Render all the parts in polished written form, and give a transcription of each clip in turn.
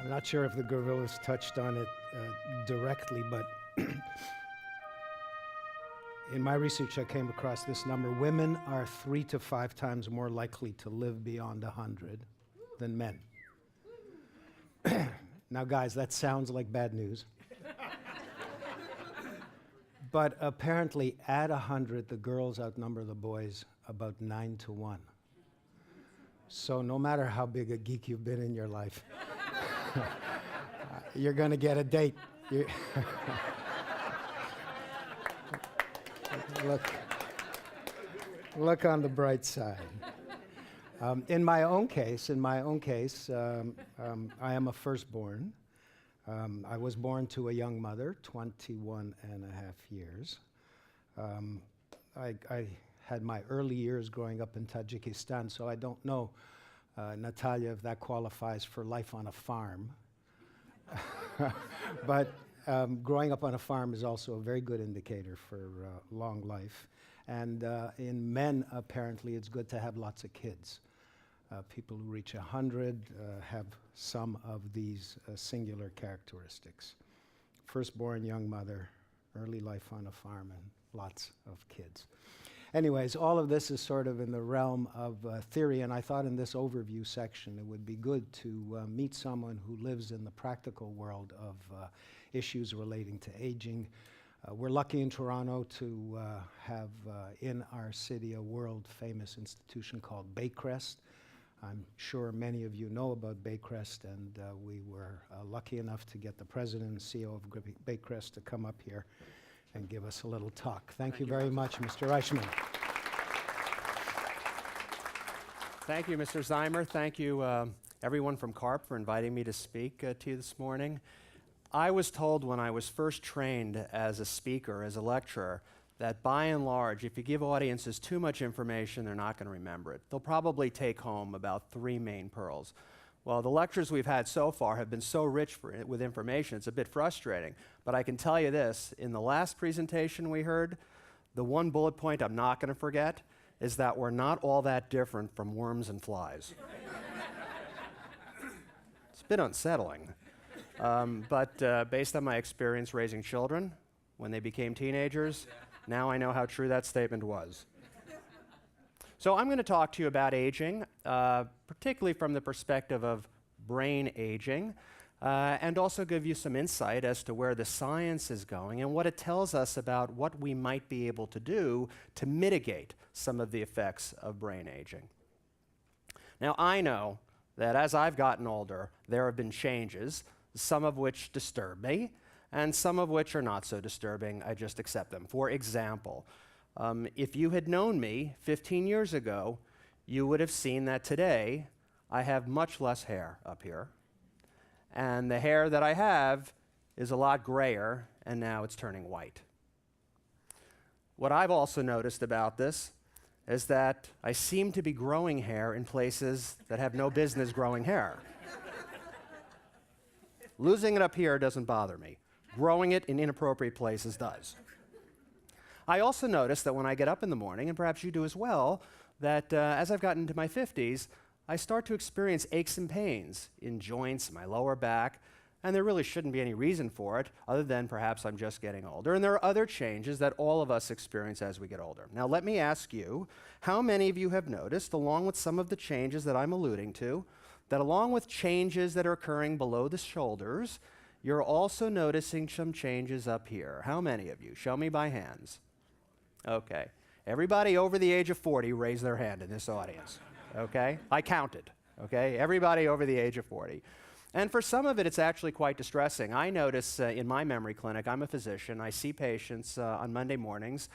I'm not sure if the gorillas touched on it directly, but in my research I came across this number. Women are 3 to 5 times more likely to live beyond 100 than men. Now guys, that sounds like bad news. But apparently at 100, the girls outnumber the boys about 9 to 1. So no matter how big a geek you've been in your life, you're going to get a date. Look on the bright side. In my own case, I am a firstborn. I was born to a young mother, 21 and a half years. I had my early years growing up in Tajikistan, so I don't know, Natalia, if that qualifies for life on a farm. But growing up on a farm is also a very good indicator for long life. And in men, apparently, it's good to have lots of kids. People who reach 100 have some of these singular characteristics. Firstborn, young mother, early life on a farm, and lots of kids. Anyways, all of this is sort of in the realm of theory, and I thought in this overview section it would be good to meet someone who lives in the practical world of issues relating to aging. We're lucky in Toronto to have in our city a world-famous institution called Baycrest. I'm sure many of you know about Baycrest, and we were lucky enough to get the president and CEO of Baycrest to come up here and give us a little talk. Thank you very much, Mr. Reichman. Thank you, Mr. Zeimer. Thank you, everyone from CARP, for inviting me to speak to you this morning. I was told when I was first trained as a speaker, as a lecturer, that by and large, if you give audiences too much information, they're not going to remember it. They'll probably take home about 3 main pearls. Well, the lectures we've had so far have been so rich with information, it's a bit frustrating. But I can tell you this, in the last presentation we heard, the one bullet point I'm not going to forget is that we're not all that different from worms and flies. It's a bit unsettling. But based on my experience raising children when they became teenagers, now I know how true that statement was. So I'm going to talk to you about aging, particularly from the perspective of brain aging, and also give you some insight as to where the science is going and what it tells us about what we might be able to do to mitigate some of the effects of brain aging. Now, I know that as I've gotten older, there have been changes, some of which disturb me, and some of which are not so disturbing. I just accept them. For example, if you had known me 15 years ago, you would have seen that today I have much less hair up here. And the hair that I have is a lot grayer, and now it's turning white. What I've also noticed about this is that I seem to be growing hair in places that have no business growing hair. Losing it up here doesn't bother me. Growing it in inappropriate places does. I also notice that when I get up in the morning, and perhaps you do as well, that as I've gotten into my 50s, I start to experience aches and pains in joints, my lower back, and there really shouldn't be any reason for it other than perhaps I'm just getting older. And there are other changes that all of us experience as we get older. Now let me ask you, how many of you have noticed, along with some of the changes that I'm alluding to, that along with changes that are occurring below the shoulders, you're also noticing some changes up here? How many of you? Show me by hands. Okay. Everybody over the age of 40 raise their hand in this audience. Okay? I counted. Okay? Everybody over the age of 40. And for some of it, it's actually quite distressing. I notice in my memory clinic, I'm a physician, I see patients on Monday mornings,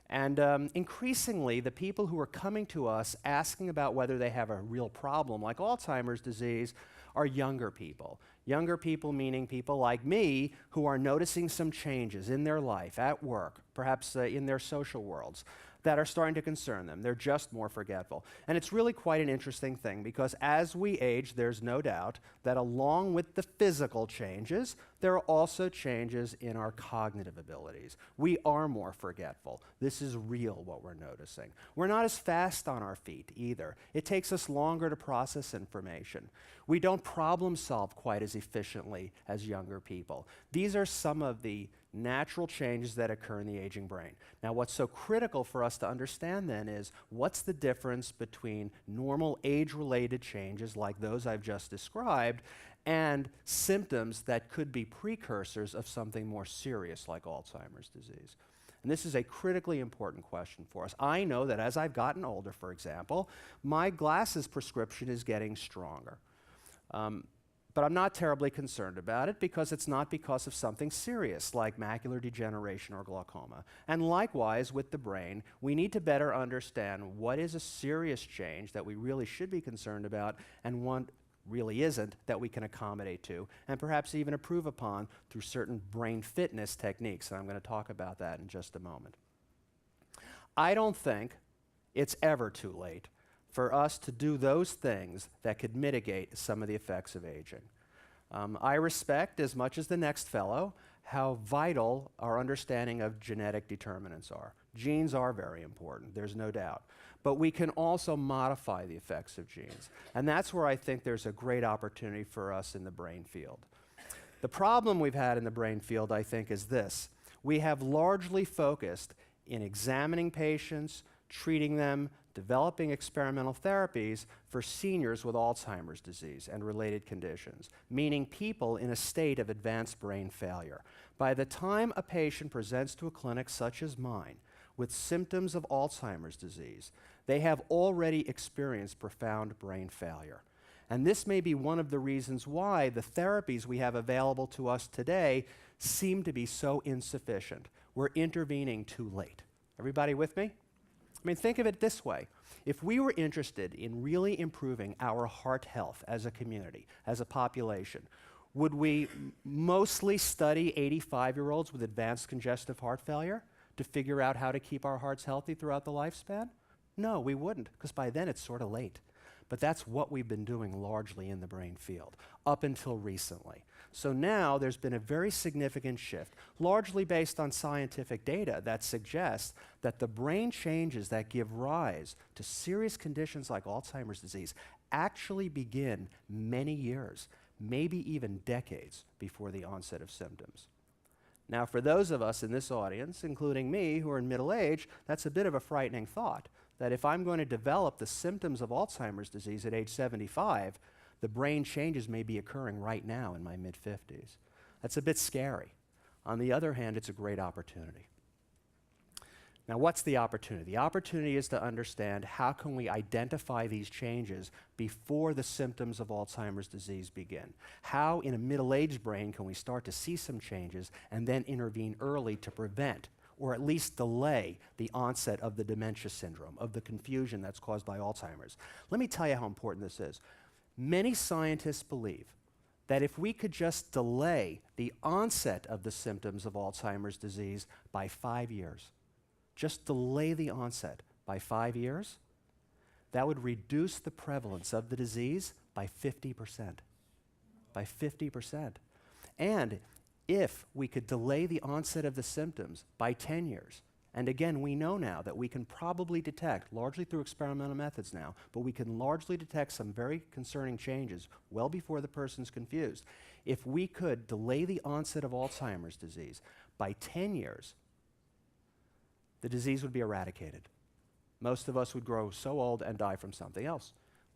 and increasingly, the people who are coming to us asking about whether they have a real problem, like Alzheimer's disease, are younger people. Younger people meaning people like me who are noticing some changes in their life, at work, perhaps in their social worlds. that are starting to concern them. They're just more forgetful. And it's really quite an interesting thing because as we age, there's no doubt that along with the physical changes, there are also changes in our cognitive abilities. We are more forgetful. This is real, what we're noticing. We're not as fast on our feet either. It takes us longer to process information. We don't problem solve quite as efficiently as younger people. These are some of the natural changes that occur in the aging brain. Now, what's so critical for us to understand then is what's the difference between normal age-related changes like those I've just described and symptoms that could be precursors of something more serious like Alzheimer's disease. And this is a critically important question for us. I know that as I've gotten older, for example, my glasses prescription is getting stronger. But I'm not terribly concerned about it because it's not because of something serious like macular degeneration or glaucoma. And likewise with the brain, we need to better understand what is a serious change that we really should be concerned about and what really isn't that we can accommodate to and perhaps even improve upon through certain brain fitness techniques. And I'm going to talk about that in just a moment. I don't think it's ever too late for us to do those things that could mitigate some of the effects of aging. I respect, as much as the next fellow, how vital our understanding of genetic determinants are. Genes are very important, there's no doubt. But we can also modify the effects of genes. And that's where I think there's a great opportunity for us in the brain field. The problem we've had in the brain field, I think, is this. We have largely focused in examining patients, treating them, developing experimental therapies for seniors with Alzheimer's disease and related conditions, meaning people in a state of advanced brain failure. By the time a patient presents to a clinic such as mine with symptoms of Alzheimer's disease, they have already experienced profound brain failure. And this may be one of the reasons why the therapies we have available to us today seem to be so insufficient. We're intervening too late. Everybody with me? I mean, think of it this way. If we were interested in really improving our heart health as a community, as a population, would we mostly study 85-year-olds with advanced congestive heart failure to figure out how to keep our hearts healthy throughout the lifespan? No, we wouldn't, because by then it's sort of late. But that's what we've been doing largely in the brain field, up until recently. So now there's been a very significant shift, largely based on scientific data that suggests that the brain changes that give rise to serious conditions like Alzheimer's disease actually begin many years, maybe even decades before the onset of symptoms. Now, for those of us in this audience, including me, who are in middle age, that's a bit of a frightening thought, that if I'm going to develop the symptoms of Alzheimer's disease at age 75, the brain changes may be occurring right now in my mid-50s. That's a bit scary. On the other hand, it's a great opportunity. Now, what's the opportunity? The opportunity is to understand how can we identify these changes before the symptoms of Alzheimer's disease begin. How, in a middle-aged brain, can we start to see some changes and then intervene early to prevent or at least delay the onset of the dementia syndrome, of the confusion that's caused by Alzheimer's. Let me tell you how important this is. Many scientists believe that if we could just delay the onset of the symptoms of Alzheimer's disease by 5 years, just delay the onset by 5 years, that would reduce the prevalence of the disease by 50%. By 50%. And if we could delay the onset of the symptoms by 10 years, and again, we know now that we can probably detect, largely through experimental methods now, but we can largely detect some very concerning changes well before the person's confused. If we could delay the onset of Alzheimer's disease by 10 years, the disease would be eradicated. Most of us would grow so old and die from something else.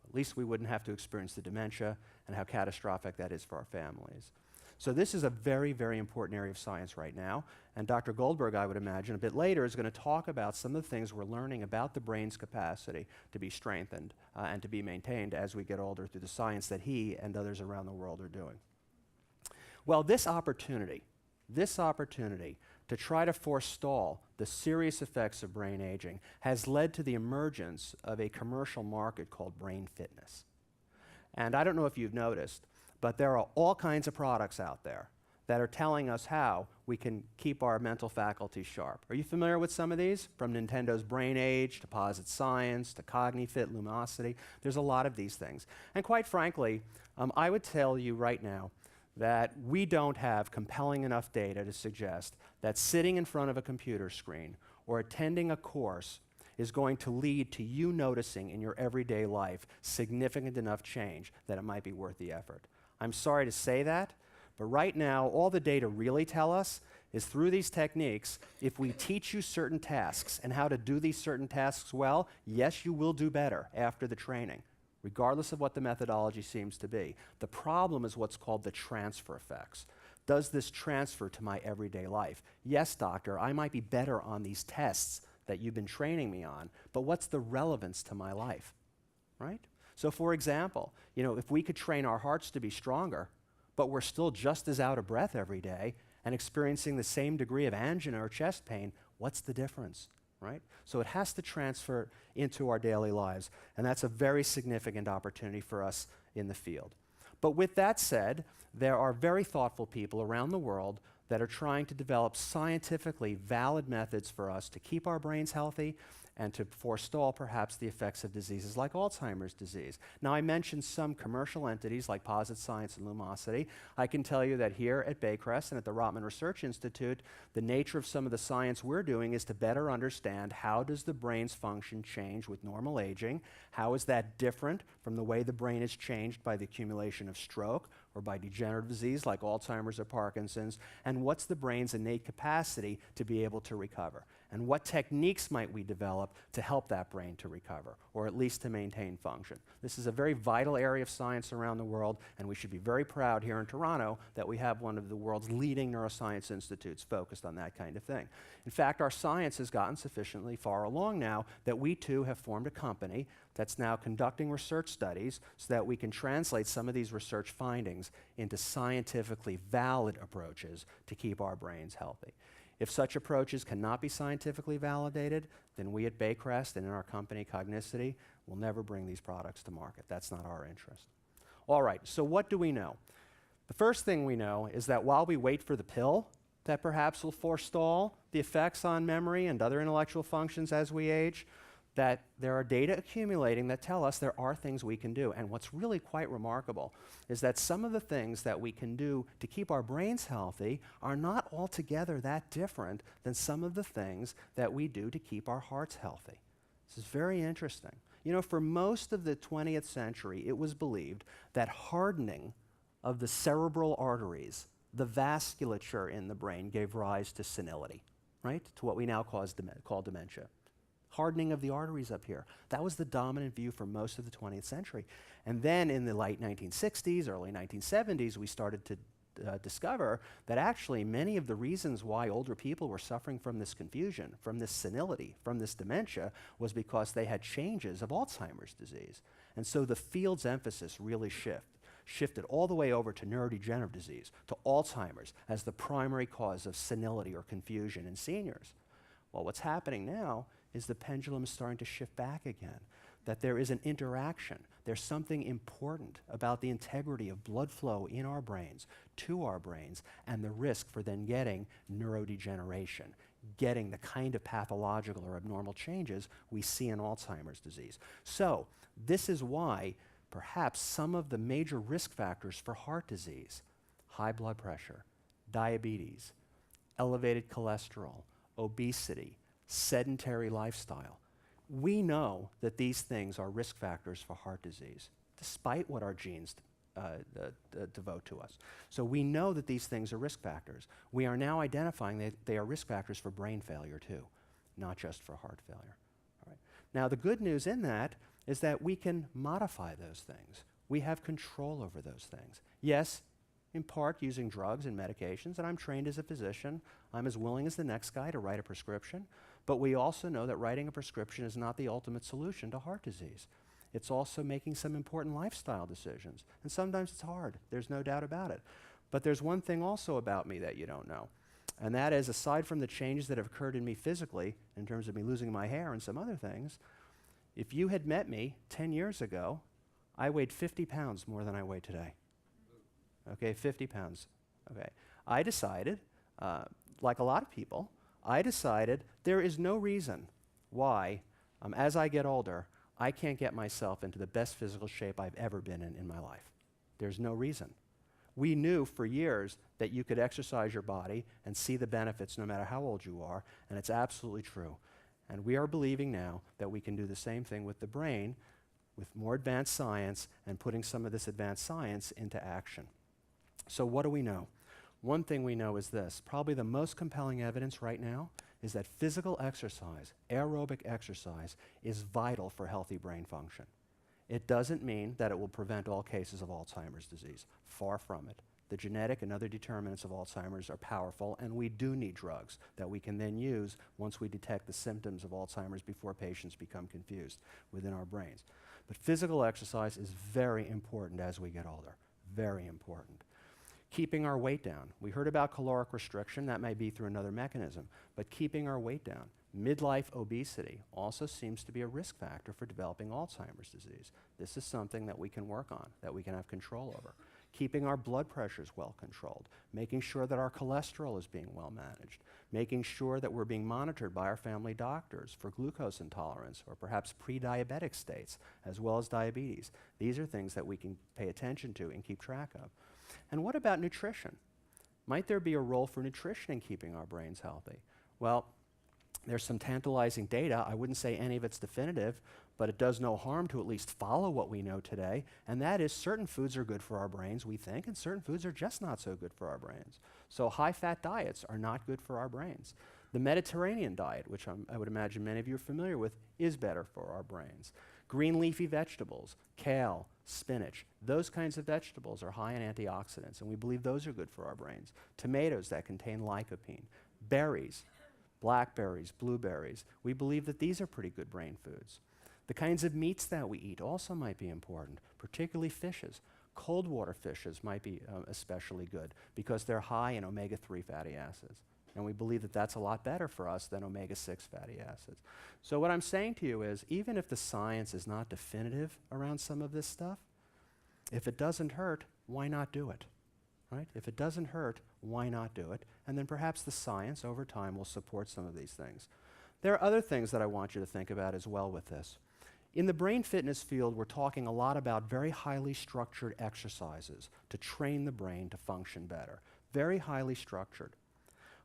At least we wouldn't have to experience the dementia and how catastrophic that is for our families. So this is a very, very important area of science right now. And Dr. Goldberg, I would imagine, a bit later is going to talk about some of the things we're learning about the brain's capacity to be strengthened and to be maintained as we get older through the science that he and others around the world are doing. Well, this opportunity to try to forestall the serious effects of brain aging has led to the emergence of a commercial market called brain fitness. And I don't know if you've noticed, but there are all kinds of products out there that are telling us how we can keep our mental faculties sharp. Are you familiar with some of these? From Nintendo's Brain Age to Posit Science to CogniFit, Lumosity. There's a lot of these things. And quite frankly, I would tell you right now that we don't have compelling enough data to suggest that sitting in front of a computer screen or attending a course is going to lead to you noticing in your everyday life significant enough change that it might be worth the effort. I'm sorry to say that, but right now, all the data really tell us is through these techniques, if we teach you certain tasks and how to do these certain tasks well, yes, you will do better after the training, regardless of what the methodology seems to be. The problem is what's called the transfer effects. Does this transfer to my everyday life? Yes, doctor, I might be better on these tests that you've been training me on, but what's the relevance to my life, right? So for example, if we could train our hearts to be stronger, but we're still just as out of breath every day and experiencing the same degree of angina or chest pain, what's the difference, right? So it has to transfer into our daily lives, and that's a very significant opportunity for us in the field. But with that said, there are very thoughtful people around the world that are trying to develop scientifically valid methods for us to keep our brains healthy and to forestall perhaps the effects of diseases like Alzheimer's disease. Now, I mentioned some commercial entities like Posit Science and Lumosity. I can tell you that here at Baycrest and at the Rotman Research Institute, the nature of some of the science we're doing is to better understand how does the brain's function change with normal aging, how is that different from the way the brain is changed by the accumulation of stroke or by degenerative disease like Alzheimer's or Parkinson's, and what's the brain's innate capacity to be able to recover. And what techniques might we develop to help that brain to recover, or at least to maintain function? This is a very vital area of science around the world, and we should be very proud here in Toronto that we have one of the world's leading neuroscience institutes focused on that kind of thing. In fact, our science has gotten sufficiently far along now that we too have formed a company that's now conducting research studies so that we can translate some of these research findings into scientifically valid approaches to keep our brains healthy. If such approaches cannot be scientifically validated, then we at Baycrest and in our company Cognicity will never bring these products to market. That's not our interest. All right, so what do we know? The first thing we know is that while we wait for the pill that perhaps will forestall the effects on memory and other intellectual functions as we age, that there are data accumulating that tell us there are things we can do. And what's really quite remarkable is that some of the things that we can do to keep our brains healthy are not altogether that different than some of the things that we do to keep our hearts healthy. This is very interesting. For most of the 20th century, it was believed that hardening of the cerebral arteries, the vasculature in the brain, gave rise to senility, right? To what we now call dementia. Hardening of the arteries up here. That was the dominant view for most of the 20th century. And then in the late 1960s, early 1970s, we started to discover that actually many of the reasons why older people were suffering from this confusion, from this senility, from this dementia, was because they had changes of Alzheimer's disease. And so the field's emphasis really shifted all the way over to neurodegenerative disease, to Alzheimer's as the primary cause of senility or confusion in seniors. Well, what's happening now is the pendulum is starting to shift back again, that there is an interaction. There's something important about the integrity of blood flow in our brains, to our brains, and the risk for then getting neurodegeneration, getting the kind of pathological or abnormal changes we see in Alzheimer's disease. So this is why perhaps some of the major risk factors for heart disease, high blood pressure, diabetes, elevated cholesterol, obesity, sedentary lifestyle. We know that these things are risk factors for heart disease, despite what our genes devote to us. So we know that these things are risk factors. We are now identifying that they are risk factors for brain failure too, not just for heart failure. All right. Now the good news in that is that we can modify those things. We have control over those things. Yes, in part using drugs and medications, and I'm trained as a physician. I'm as willing as the next guy to write a prescription. But we also know that writing a prescription is not the ultimate solution to heart disease. It's also making some important lifestyle decisions. And sometimes it's hard, there's no doubt about it. But there's one thing also about me that you don't know. And that is, aside from the changes that have occurred in me physically, in terms of me losing my hair and some other things, if you had met me 10 years ago, I weighed 50 pounds more than I weigh today. Okay, 50 pounds. Okay. I decided, like a lot of people, I decided there is no reason why, as I get older, I can't get myself into the best physical shape I've ever been in my life. There's no reason. We knew for years that you could exercise your body and see the benefits no matter how old you are, and it's absolutely true. And we are believing now that we can do the same thing with the brain, with more advanced science and putting some of this advanced science into action. So what do we know? One thing we know is this: probably the most compelling evidence right now is that physical exercise, aerobic exercise, is vital for healthy brain function. It doesn't mean that it will prevent all cases of Alzheimer's disease. Far from it. The genetic and other determinants of Alzheimer's are powerful, and we do need drugs that we can then use once we detect the symptoms of Alzheimer's before patients become confused within our brains. But physical exercise is very important as we get older. Very important. Keeping our weight down. We heard about caloric restriction. That may be through another mechanism. But keeping our weight down. Midlife obesity also seems to be a risk factor for developing Alzheimer's disease. This is something that we can work on, that we can have control over. Keeping our blood pressures well controlled. Making sure that our cholesterol is being well managed. Making sure that we're being monitored by our family doctors for glucose intolerance or perhaps pre-diabetic states, as well as diabetes. These are things that we can pay attention to and keep track of. And what about nutrition? Might there be a role for nutrition in keeping our brains healthy? Well, there's some tantalizing data. I wouldn't say any of it's definitive, but it does no harm to at least follow what we know today, and that is certain foods are good for our brains, we think, and certain foods are just not so good for our brains. So high-fat diets are not good for our brains. The Mediterranean diet, which I would imagine many of you are familiar with, is better for our brains. Green leafy vegetables, kale, spinach, those kinds of vegetables are high in antioxidants, and we believe those are good for our brains. Tomatoes that contain lycopene, berries, blackberries, blueberries, we believe that these are pretty good brain foods. The kinds of meats that we eat also might be important, particularly fishes. Cold water fishes might be especially good because they're high in omega-3 fatty acids. And we believe that that's a lot better for us than omega-6 fatty acids. So what I'm saying to you is, even if the science is not definitive around some of this stuff, if it doesn't hurt, why not do it? Right? If it doesn't hurt, why not do it? And then perhaps the science over time will support some of these things. There are other things that I want you to think about as well with this. In the brain fitness field, we're talking a lot about very highly structured exercises to train the brain to function better. Very highly structured.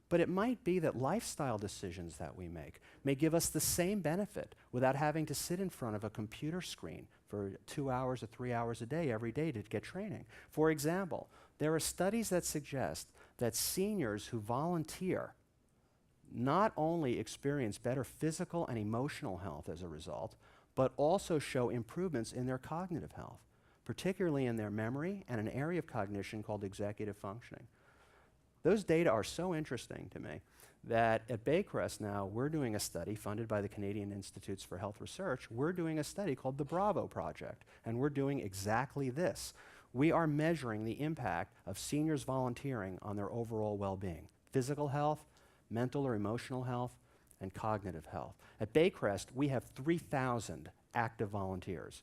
But it might be that lifestyle decisions that we make may give us the same benefit without having to sit in front of a computer screen for 2 hours or 3 hours a day every day to get training. For example, there are studies that suggest that seniors who volunteer not only experience better physical and emotional health as a result, but also show improvements in their cognitive health, particularly in their memory and an area of cognition called executive functioning. Those data are so interesting to me that at Baycrest now, we're doing a study funded by the Canadian Institutes for Health Research. We're doing a study called the Bravo Project, and we're doing exactly this. We are measuring the impact of seniors volunteering on their overall well-being, physical health, mental or emotional health, and cognitive health. At Baycrest, we have 3,000 active volunteers,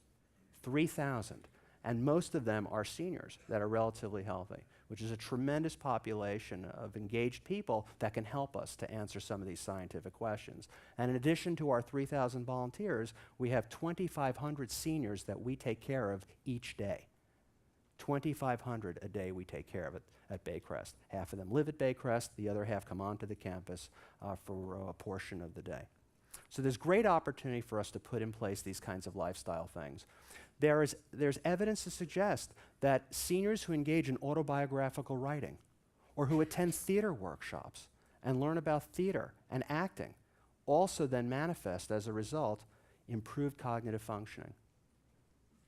3,000, and most of them are seniors that are relatively healthy, which is a tremendous population of engaged people that can help us to answer some of these scientific questions. And in addition to our 3,000 volunteers, we have 2,500 seniors that we take care of each day. 2,500 a day we take care of it at Baycrest. Half of them live at Baycrest, the other half come onto the campus for a portion of the day. So there's great opportunity for us to put in place these kinds of lifestyle things. There's evidence to suggest that seniors who engage in autobiographical writing or who attend theater workshops and learn about theater and acting also then manifest as a result improved cognitive functioning.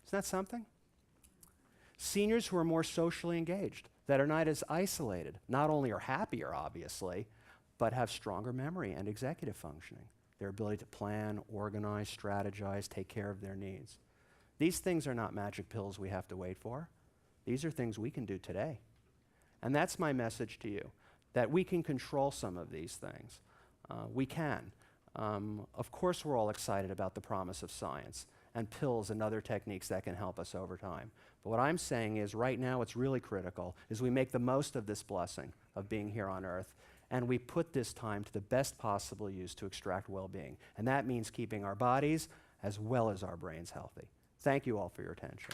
Isn't that something? Seniors who are more socially engaged, that are not as isolated, not only are happier, obviously, but have stronger memory and executive functioning, their ability to plan, organize, strategize, take care of their needs. These things are not magic pills we have to wait for. These are things we can do today. And that's my message to you, that we can control some of these things. We can. Of course, we're all excited about the promise of science and pills and other techniques that can help us over time. But what I'm saying is right now what's really critical is we make the most of this blessing of being here on Earth, and we put this time to the best possible use to extract well-being. And that means keeping our bodies as well as our brains healthy. Thank you all for your attention.